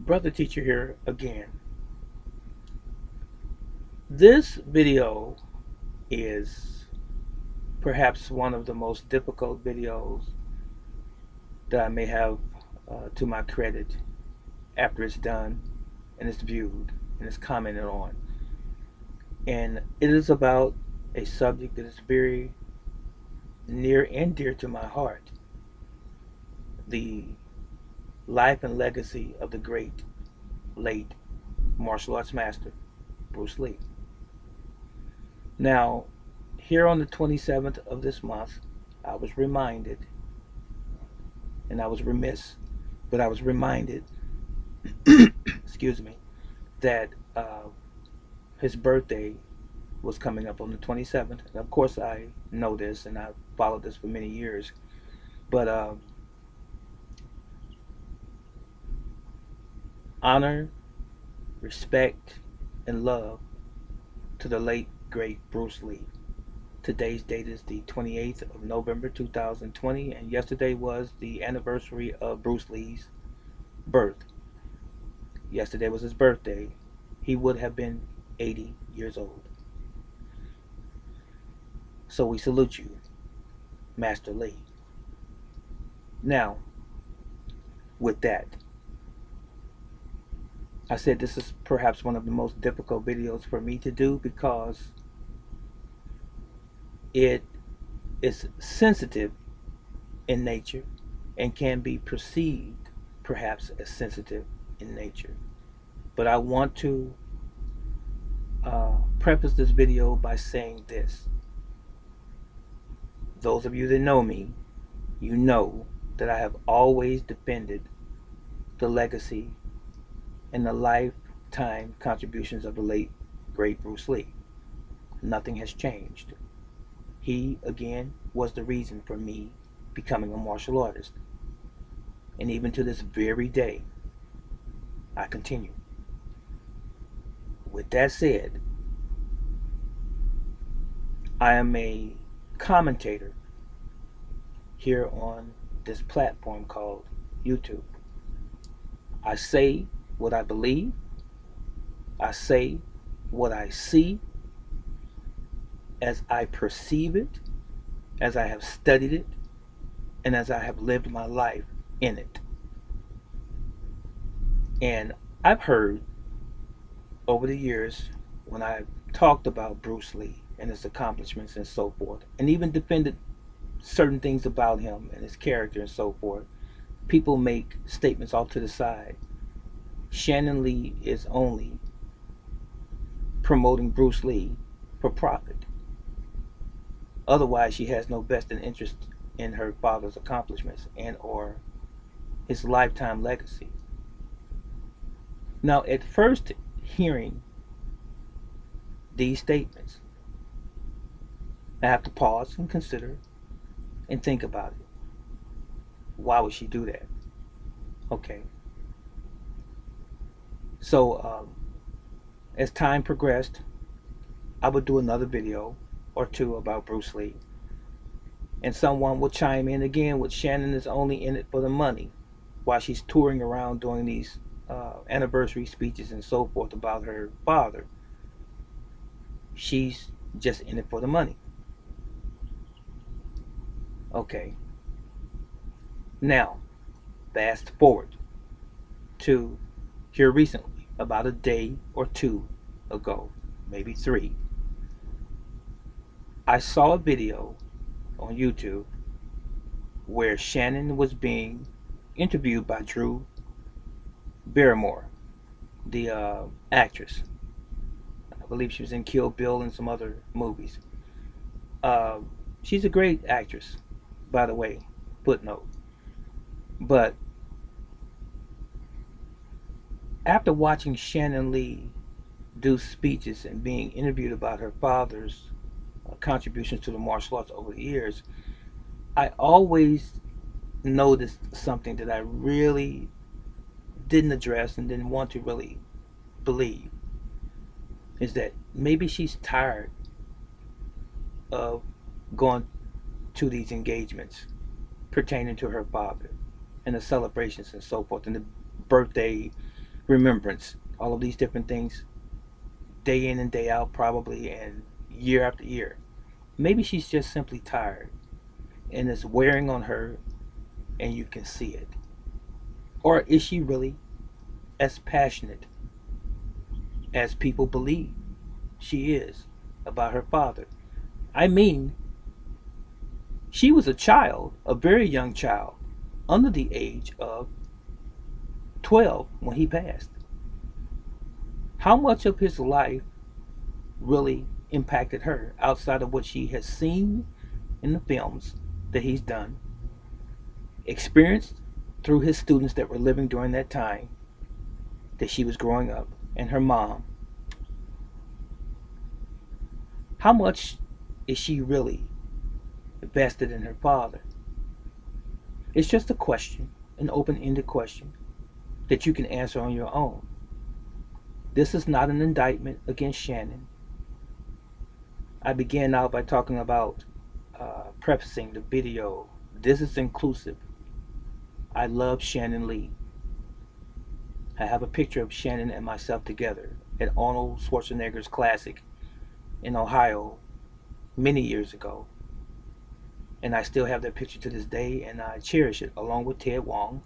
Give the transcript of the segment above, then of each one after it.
Brother Teacher here again. This video is perhaps one of the most difficult videos that I may have to my credit after it's done and it's viewed and it's commented on. And it is about a subject that is very near and dear to my heart: the life and legacy of the great, late martial arts master, Bruce Lee. Now, here on the 27th of this month, I was reminded, and I was remiss, but I was reminded, excuse me, that his birthday was coming up on the 27th. And of course, I know this, and I've followed this for many years. But honor, respect, and love to the late, great Bruce Lee. Today's date is the 28th of November 2020, and yesterday was the anniversary of Bruce Lee's birth. Yesterday was his birthday. He would have been 80 years old. So we salute you, Master Lee. Now, with that, I said this is perhaps one of the most difficult videos for me to do because it is sensitive in nature and can be perceived perhaps as sensitive in nature. But I want to preface this video by saying this. Those of you that know me, you know that I have always defended the legacy and the lifetime contributions of the late, great Bruce Lee. Nothing has changed. He, again, was the reason for me becoming a martial artist. And even to this very day, I continue. With that said, I am a commentator here on this platform called YouTube. I say what I believe. I say what I see as I perceive it, as I have studied it, and as I have lived my life in it. And I've heard over the years when I've talked about Bruce Lee and his accomplishments and so forth, and even defended certain things about him and his character and so forth, people make statements off to the side. Shannon Lee is only promoting Bruce Lee for profit. Otherwise, she has no vested interest in her father's accomplishments and or his lifetime legacy. Now, at first hearing these statements, I have to pause and consider and think about it. Why would she do that? Okay. So, as time progressed, I would do another video or two about Bruce Lee. And someone would chime in again with Shannon is only in it for the money while she's touring around doing these anniversary speeches and so forth about her father. She's just in it for the money. Okay. Now, fast forward to here recently, about a day or two ago, maybe three. I saw a video on YouTube where Shannon was being interviewed by Drew Barrymore, the actress. I believe she was in Kill Bill and some other movies. She's a great actress, by the way, footnote. But after watching Shannon Lee do speeches and being interviewed about her father's contributions to the martial arts over the years, I always noticed something that I really didn't address and didn't want to really believe, is that maybe she's tired of going to these engagements pertaining to her father and the celebrations and so forth and the birthday remembrance, all of these different things, day in and day out, probably, and year after year. Maybe she's just simply tired and it's wearing on her and you can see it. Or is she really as passionate as people believe she is about her father? I mean, she was a child, a very young child, under the age of 12 when he passed. How much of his life really impacted her outside of what she has seen in the films that he's done, experienced through his students that were living during that time that she was growing up, and her mom? How much is she really vested in her father? It's just a question, an open-ended question that you can answer on your own. This is not an indictment against Shannon. I began out by talking about prefacing the video. This is inclusive. I love Shannon Lee. I have a picture of Shannon and myself together at Arnold Schwarzenegger's Classic in Ohio many years ago. And I still have that picture to this day, and I cherish it, along with Ted Wong,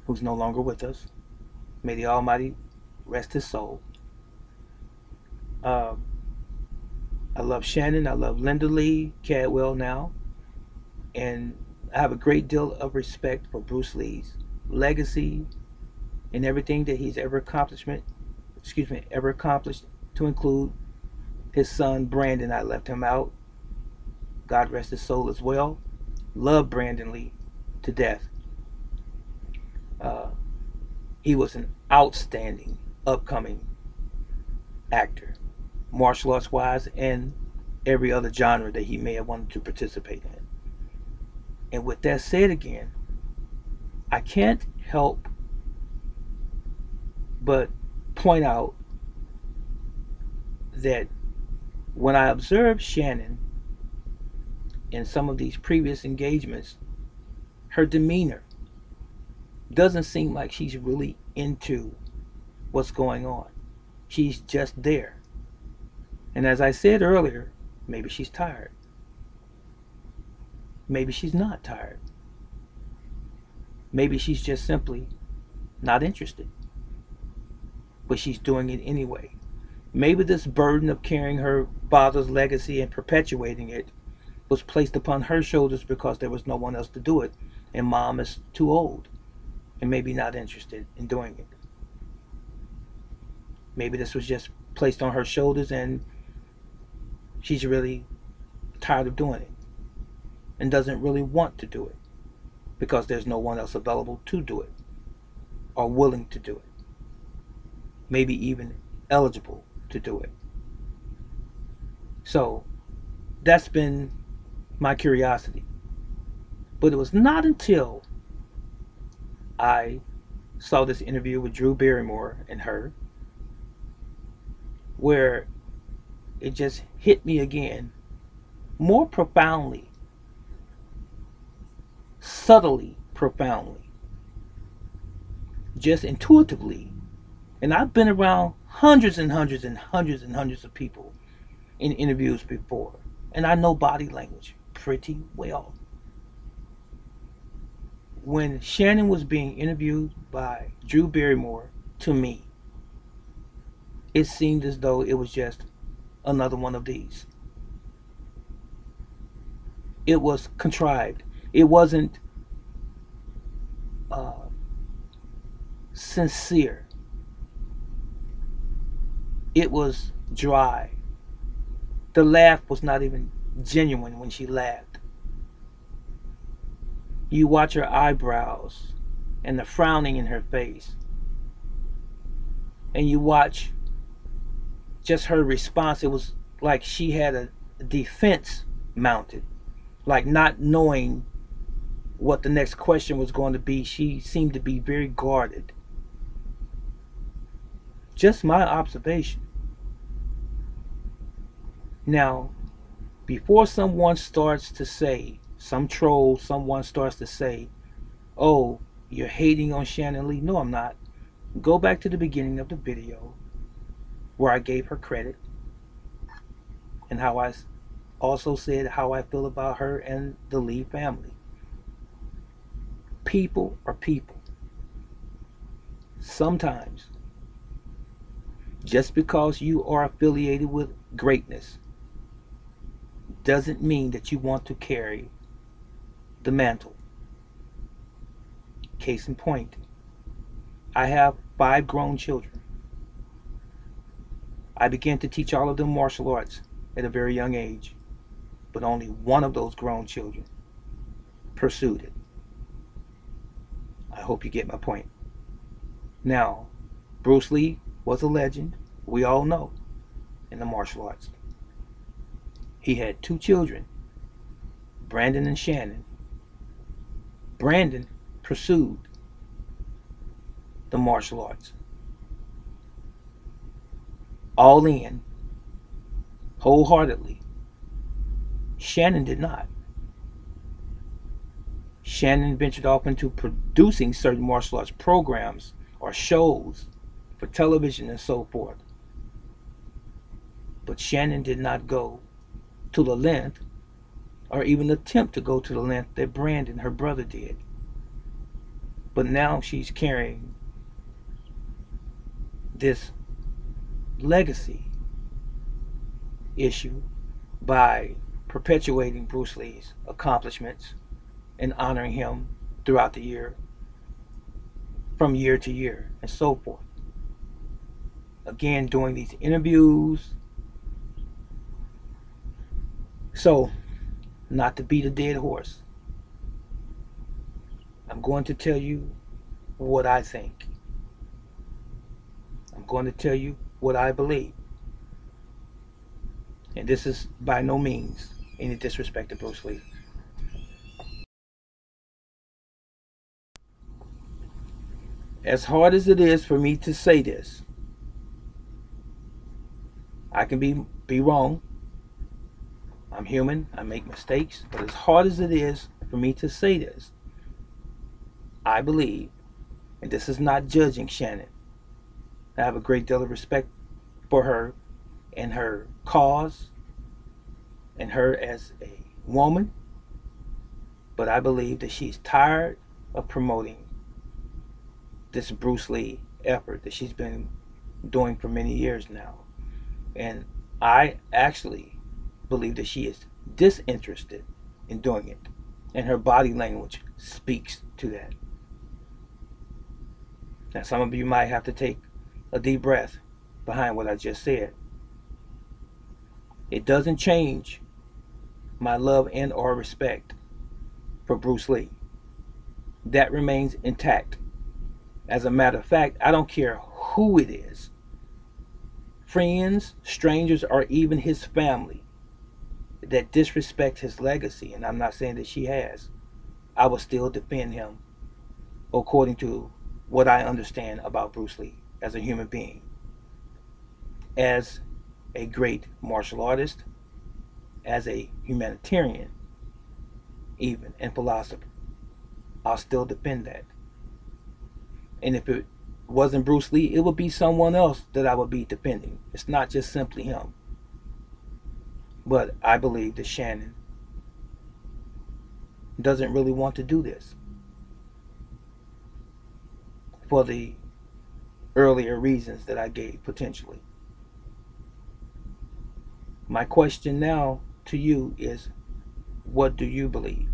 who's no longer with us. May the Almighty rest his soul. I love Shannon. I love Linda Lee Cadwell now. And I have a great deal of respect for Bruce Lee's legacy and everything that he's ever accomplished, to include his son Brandon. I left him out. God rest his soul as well. Love Brandon Lee to death. He was an outstanding upcoming actor, martial arts wise, and every other genre that he may have wanted to participate in. And with that said again, I can't help but point out that when I observed Shannon in some of these previous engagements, her demeanor doesn't seem like she's really into what's going on. She's just there. And as I said earlier, maybe she's tired. Maybe she's not tired. Maybe she's just simply not interested. But she's doing it anyway. Maybe this burden of carrying her father's legacy and perpetuating it was placed upon her shoulders because there was no one else to do it. And mom is too old and maybe not interested in doing it. Maybe this was just placed on her shoulders and she's really tired of doing it and doesn't really want to do it because there's no one else available to do it or willing to do it, maybe even eligible to do it. So that's been my curiosity. But it was not until I saw this interview with Drew Barrymore and her where it just hit me again, more profoundly, subtly profoundly, just intuitively. And I've been around hundreds and hundreds and hundreds and hundreds of people in interviews before, and I know body language pretty well. When Shannon was being interviewed by Drew Barrymore, to me, it seemed as though it was just another one of these. It was contrived. It wasn't sincere. It was dry. The laugh was not even genuine when she laughed. You watch her eyebrows and the frowning in her face, and you watch just her response. It was like she had a defense mounted, like not knowing what the next question was going to be. She seemed to be very guarded. Just my observation. Now, before someone starts to say, someone starts to say, oh, you're hating on Shannon Lee. No, I'm not. Go back to the beginning of the video where I gave her credit and how I also said how I feel about her and the Lee family. People are people. Sometimes, just because you are affiliated with greatness doesn't mean that you want to carry the mantle. Case in point, I have 5 grown children. I began to teach all of them martial arts at a very young age, but only one of those grown children pursued it. I hope you get my point. Now, Bruce Lee was a legend, we all know, in the martial arts. He had 2 children, Brandon and Shannon. Brandon pursued the martial arts, all in, wholeheartedly. Shannon did not. Shannon ventured off into producing certain martial arts programs or shows for television and so forth. But Shannon did not go to the length or even attempt to go to the length that Brandon, her brother, did. But now she's carrying this legacy issue by perpetuating Bruce Lee's accomplishments and honoring him throughout the year, from year to year, and so forth. Again, doing these interviews. So, not to beat a dead horse, I'm going to tell you what I think. I'm going to tell you what I believe. And this is by no means any disrespect to Bruce Lee. As hard as it is for me to say this, I can be wrong. I'm human. I make mistakes. But as hard as it is for me to say this, I believe, and this is not judging Shannon, I have a great deal of respect for her and her cause and her as a woman, but I believe that she's tired of promoting this Bruce Lee effort that she's been doing for many years now. And I actually believe that she is disinterested in doing it, and her body language speaks to that. Now, some of you might have to take a deep breath behind what I just said. It doesn't change my love and or respect for Bruce Lee. That remains intact. As a matter of fact, I don't care who it is, friends, strangers, or even his family, that disrespect his legacy, and I'm not saying that she has, I will still defend him according to what I understand about Bruce Lee as a human being, as a great martial artist, as a humanitarian, even, and philosopher. I'll still defend that. And if it wasn't Bruce Lee, it would be someone else that I would be defending. It's not just simply him. But I believe that Shannon doesn't really want to do this for the earlier reasons that I gave, potentially. My question now to you is, what do you believe?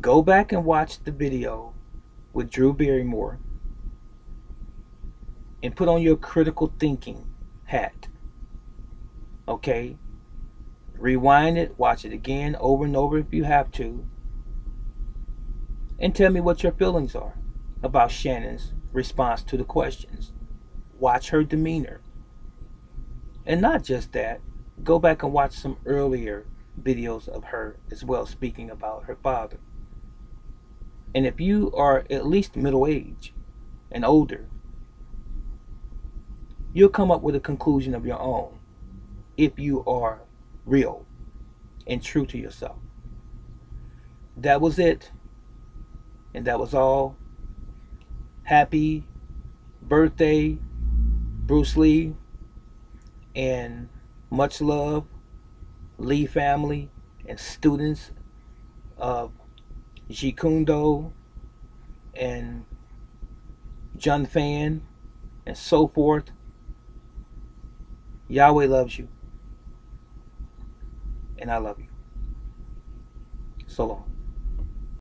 Go back and watch the video with Drew Barrymore and put on your critical thinking hat. Okay? Rewind it, watch it again, over and over if you have to, and tell me what your feelings are about Shannon's response to the questions. Watch her demeanor. And not just that, go back and watch some earlier videos of her as well, speaking about her father. And if you are at least middle-aged and older, you'll come up with a conclusion of your own if you are real and true to yourself. That was it. And that was all. happy birthday, Bruce Lee, and much love, Lee family and students of Jeet Kune Do and Jun Fan and so forth. Yahweh loves you, and I love you. So long.